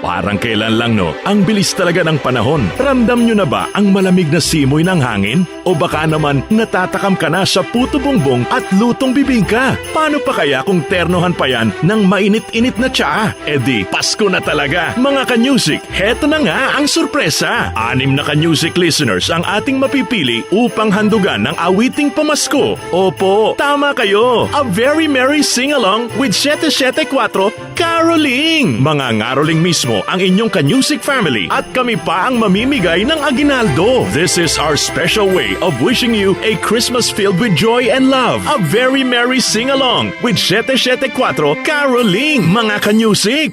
Parang kailan lang no, ang bilis talaga ng panahon. Ramdam nyo na ba ang malamig na simoy ng hangin? O baka naman natatakam ka na sa puto bongbong at lutong bibingka? Paano pa kaya kung ternohan pa yan ng mainit-init na tsaa? E di, Pasko na talaga! Mga ka-music, heto na nga ang sorpresa! 6 na ka-music listeners ang ating mapipili upang handugan ng awiting pamasko. Opo, tama kayo! A very merry sing-along with 774 Caroling! Mga ngaroling mismo ang inyong ka-music family at kami pa ang mamimigay ng aginaldo. This is our special way of wishing you a Christmas filled with joy and love. A very merry sing-along with 774 Caroling, mga ka-music!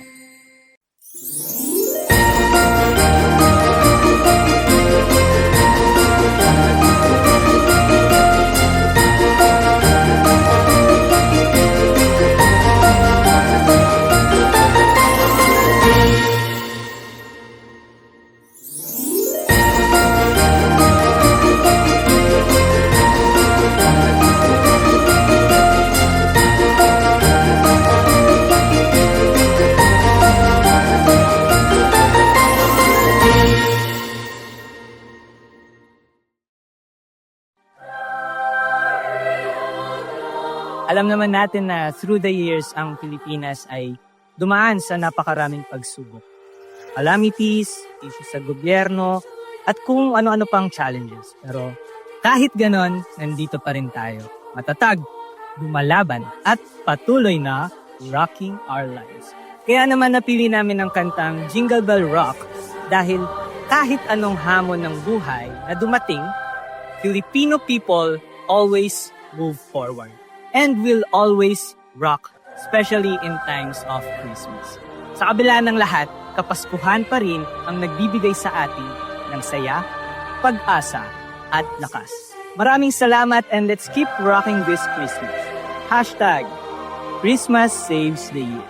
Alam naman natin na through the years, ang Pilipinas ay dumaan sa napakaraming pagsubok. Calamities, issues sa gobyerno, at kung ano-ano pang challenges. Pero kahit ganon, nandito pa rin tayo. Matatag, lumalaban, at patuloy na rocking our lives. Kaya naman napili namin ang kantang Jingle Bell Rock dahil kahit anong hamon ng buhay na dumating, Filipino people always move forward. And will always rock, especially in times of Christmas. Sa kabila ng lahat, Kapaskuhan pa rin ang nagbibigay sa atin ng saya, pag-asa, at lakas. Maraming salamat and let's keep rocking this Christmas. Hashtag Christmas Saves the Year.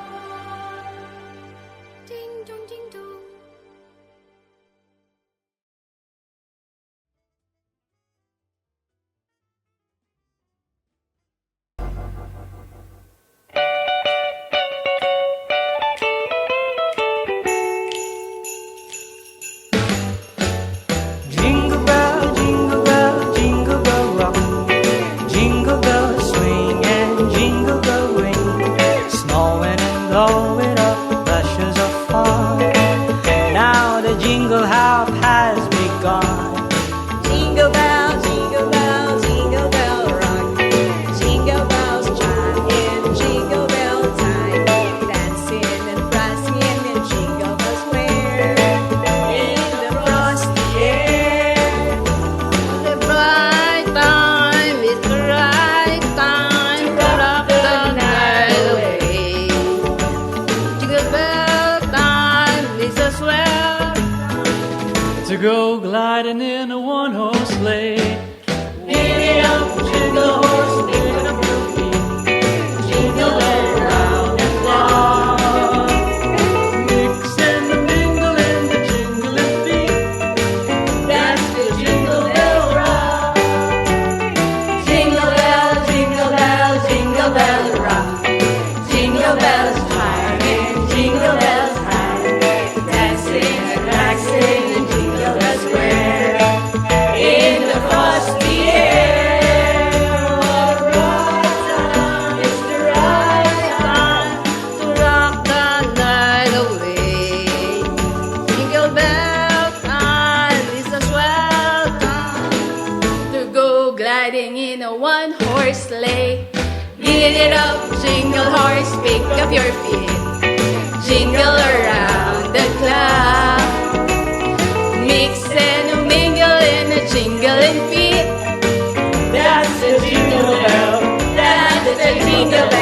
To go gliding in a one-horse sleigh. Giddy up, jingle horse, pick up your feet. Jingle around and fly. Mix and mingle in the jingling beat. That's the jingle bell rock. Jingle bell, jingle bell, jingle bell rock. Jingle bells chime and jingle bells hang. Dancing and relaxing. In the frosty air, what a bright time, it's the right time to rock the night away. Jingle bell time is a swell time to go gliding in a one-horse sleigh. Get it up, jingle horse, pick up your feet. Jingle around the clock. Mix and mingle in a jingling feet. That's a jingle bell. That's a jingle bell.